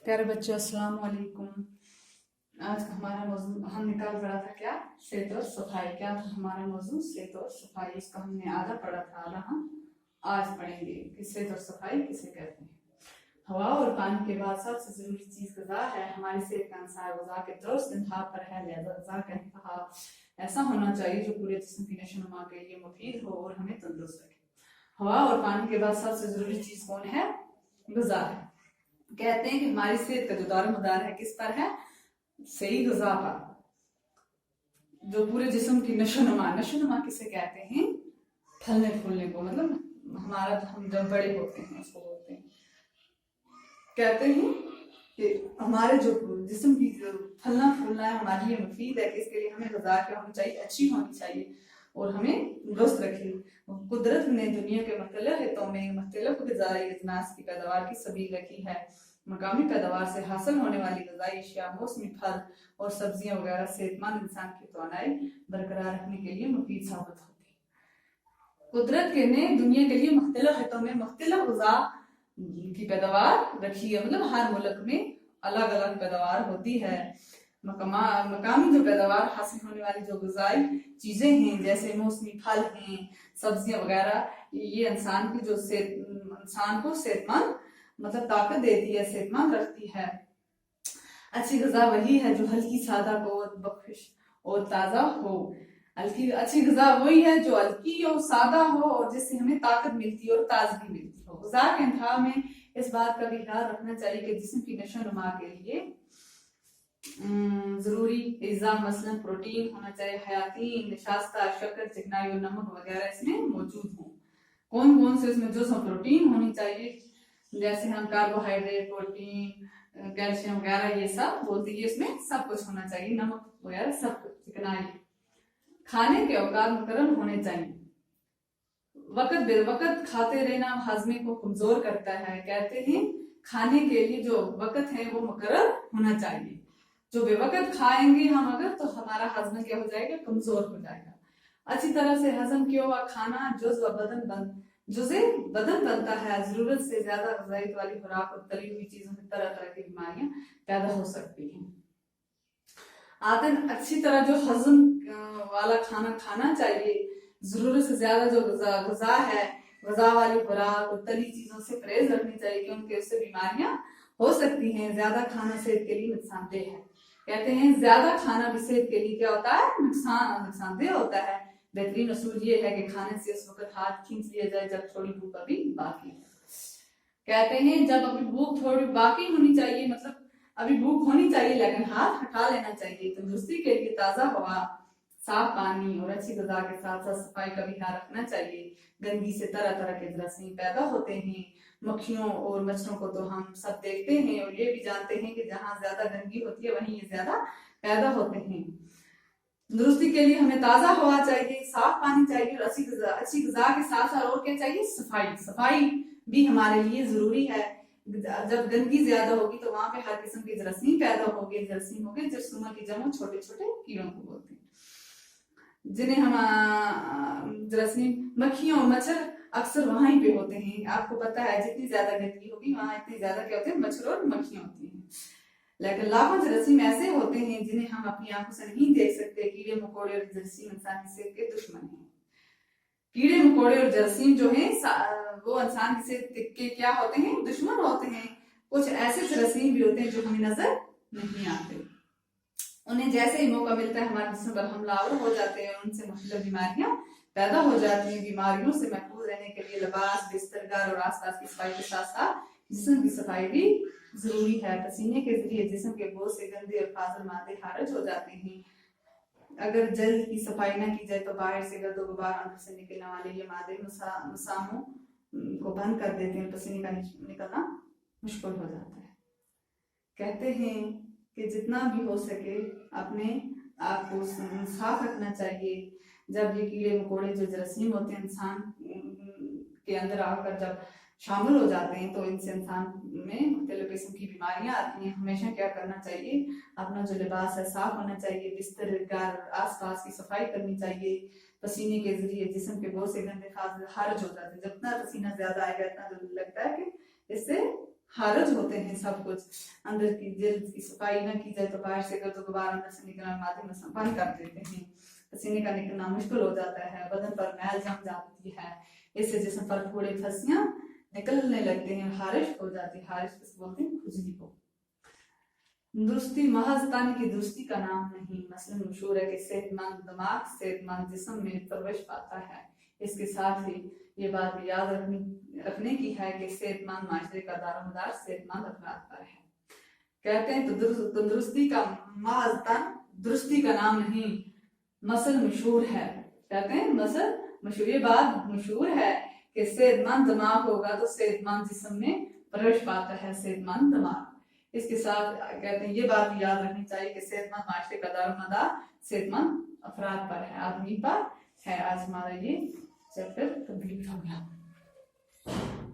प्यारे बच्चों, अस्सलाम वालेकुम। आज का हमारा मौजूद हमने कल पढ़ा था क्या? सेहत और सफाई। क्या था हमारा मौजूद? सेहत और सफाई। इसका हमने आधा पढ़ा था, आधा हम आज पढ़ेंगे कि सेहत और सफाई किसे कहते हैं। हवा और पानी के बाद सबसे जरूरी चीज गज़ा है। हमारी सेहत का अनुसार गज़ा के दुरुस्त इंतखाब पर है, लिहाजा गज़ा का इंतखाब ऐसा होना चाहिए जो पूरे जिस्म की नशोनुमा के लिए मुफीद हो और हमें तंदुरुस्त रखे। हवा और पानी के बाद सबसे जरूरी चीज कौन है? गज़ा है। कहते हैं कि हमारी सेहत का जो दारोमदार है किस पर है? सही गज़ा पर, जो पूरे जिस्म की नशोनुमा। नशोनुमा किसे कहते हैं? फलने फूलने को, मतलब हमारा हम जब बड़े होते हैं उसको बोलते हैं। कहते हैं कि हमारे जो जिस्म की जो फलना फूलना है हमारे लिए मुफीद है, इसके लिए हमें गज़ा क्या होनी चाहिए? अच्छी होनी चाहिए और हमें दुरुस्त रखे। कुदरत ने दुनिया के मुख्तलिफ हिस्सों में मुख्तलिफ ग़िज़ाई अजनास की पैदावार की सबील रखी है। मकामी पैदावार से हासिल होने वाली ग़िज़ाई अशिया, मौसमी फल और सब्जियां वगैरह सेहतमंद इंसान की तवानाई बरकरार रखने के लिए मुफीद साबित होती है। कुदरत ने दुनिया के लिए मुख्तलिफ हिस्सों में मुख्तलिफ ग़िज़ा की पैदावार रखी है, मतलब हर मुल्क में अलग अलग पैदावार होती है। मकामी जो पैदावार हासिल होने वाली जो ग़िज़ाई चीजें हैं, जैसे मौसमी फल हैं, सब्जियां वगैरह, ये इंसान की जो इंसान को सेहतमंद मतलब ताकत देती है, सेहतमंद रखती है। अच्छी ग़िज़ा वही है जो हल्की, सादा, क़ुव्वत बख्श और ताज़ा हो। अच्छी ग़िज़ा वही है जो हल्की और सादा हो और जिससे हमें ताकत मिलती है और ताजगी मिलती हो। ग़िज़ा के इंतखाब में इस बात का भी ख्याल रखना चाहिए कि जिस्म की नशोनुमा के लिए जरूरी अज़ा मसलन प्रोटीन होना चाहिए, हयातीन, निशास्ता, शक्कर, चिकनाई और नमक वगैरह इसमें मौजूद हो। कौन कौन से इसमें जो प्रोटीन होनी चाहिए, जैसे हम कार्बोहाइड्रेट, प्रोटीन, कैल्शियम वगैरह ये सब बोलते हैं, इसमें सब कुछ होना चाहिए, नमक वगैरह सब कुछ, चिकनाई। खाने के औकात मुकर्रर होने चाहिए। वक्त बे वक्त खाते रहना हाजमे को कमजोर करता है। कहते हैं खाने के लिए जो वक्त है वो मुकर्रर होना चाहिए। जो बेवकत खाएंगे हम अगर, तो हमारा हजम क्या हो जाएगा? कमजोर हो जाएगा। अच्छी तरह से हजम किया हुआ खाना जुज़े बदन बनता है। जरूरत से ज्यादा ग़िज़ाइत वाली खुराक और तली हुई चीजों में तरह तरह की बीमारियां पैदा हो सकती हैं। आदन अच्छी तरह जो हजम वाला खाना खाना चाहिए। जरूरत से ज्यादा जो ग़िज़ा है, ग़िज़ा वाली खुराक और तली चीजों से परहेज रखनी चाहिए क्योंकि उससे बीमारियां हो सकती हैं। ज्यादा खाना सेहत के लिए नुकसानदेह है। कहते हैं ज्यादा खाना भी सेहत के लिए क्या होता है? नुकसानदेह होता है। बेहतरीन असूल ये है कि खाने से उस वक्त हाथ खींच लिया जाए जब थोड़ी भूख अभी बाकी है। कहते हैं जब अभी भूख थोड़ी बाकी होनी चाहिए, मतलब अभी भूख होनी चाहिए लेकिन हाथ हटा लेना चाहिए। तंदुरुस्ती के लिए ताज़ा हवा, साफ पानी और अच्छी ग़िज़ा के साथ साथ सफाई का भी ख्याल रखना चाहिए। गंदगी से तरह तरह के जरासीम पैदा होते हैं। मक्खियों और मच्छरों को तो हम सब देखते हैं और ये भी जानते हैं कि जहाँ ज्यादा गंदगी होती है वहीं ये ज्यादा पैदा होते हैं। तंदुरुस्ती के लिए हमें ताज़ा हवा चाहिए, साफ पानी चाहिए और अच्छी ग़िज़ा के साथ साथ और क्या चाहिए? सफाई। सफाई भी हमारे लिए जरूरी है। जब गंदगी ज्यादा होगी तो वहां पे हर किस्म के जरासीम पैदा होंगे। जरासीम होंगे जरसूमा की जमा छोटे छोटे कीड़ों को बोलते हैं, जिन्हें हम जरासीम, मक्खियों और मच्छर अक्सर वहीं पे होते हैं। आपको पता है जितनी ज्यादा गंदगी होगी वहां इतनी ज्यादा क्या होते हैं? मच्छर और मक्खियां होती हैं। लेकिन लाखों जरासीम ऐसे होते हैं जिन्हें हम अपनी आंखों से नहीं देख सकते। कीड़े मकोड़े और जरासीम इंसान की सेहत के दुश्मन हैं। कीड़े मकोड़े और जरासीम जो हैं वो इंसान की सेहत के क्या होते हैं? दुश्मन होते हैं। कुछ ऐसे जरासीम भी होते हैं जो हमें नजर नहीं आते। उन्हें जैसे ही मौका मिलता है हमारे जिस्म पर हमलावर हो जाते हैं। उनसे मुख्तलिफ बीमारियां पैदा हो जाती हैं। बीमारियों से महफूज रहने के लिए लिबास, बिस्तर, घर और आसपास की सफाई के साथ साथ जिस्म की सफाई भी जरूरी है। पसीने के जरिए जिस्म के बहुत से गंदे और फाजिल मादे खारिज हो जाते हैं। अगर जल्द की सफाई न की जाए तो बाहर से गर्दो गुबार, अंदर से निकलने वाले ये मादे मसामों को बंद कर देते हैं। पसीने का निकलना मुश्किल हो जाता है। कहते हैं कि जितना भी हो सके अपने आप को साफ रखना चाहिए। जब ये कीड़े मकोड़े जो जरासीम होते हैं इंसान के अंदर आकर जब शामिल हो जाते हैं तो इनसे इंसान में मुख्तलिफ किस्म की बीमारियां आती हैं। हमेशा क्या करना चाहिए? अपना जो लिबास है साफ होना चाहिए। बिस्तर, घर, आसपास की सफाई करनी चाहिए। पसीने के जरिए जिस्म के बहुत से गंदे खारिज हो जाते हैं। जितना पसीना ज्यादा आएगा इतना लगता है कि इससे हारज होते हैं सब कुछ, अंदर की जल्द की सफाई न की जाए तो बाहर से कर तो गुब्बारा अंदर से निकलने माध्यम में संपन्न कर देते हैं, पसीने का निकलना मुश्किल हो जाता है, बदन पर मैल जम जाती है, इससे जिस्म पर थोड़े फसियां निकलने लगते हैं, हारिश हो जाती है, हारिश किसे बोलते हैं, खुजली को। दुरुस्ती महज तन की दुरुस्ती का नाम नहीं, मसलन मशहूर है कि सेहतमंद दिमाग सेहतमंद जिस्म में प्रवेश पाता है। इसके साथ ही ये बात भी याद रखने की है कि सेहतमंद माशरे का दारोमदार सेहतमंद अफराद पर है। कहते हैं तंदुरुस्ती का महज तन दुरुस्ती का नाम नहीं, मसल मशहूर है। कहते हैं मसल मशहूर, ये बात मशहूर है कि सेहतमंद दिमाग होगा तो सेहतमंद जिस्म में प्रवेश पाता है, सेहतमंद दिमाग। इसके साथ कहते हैं ये बात याद रखनी चाहिए कि सेहतमंद माशरे का दारोमदार सेहतमंद अफराद पर है, आदमी पर है। आज हमारा ये चैप्टर कंप्लीट हो गया।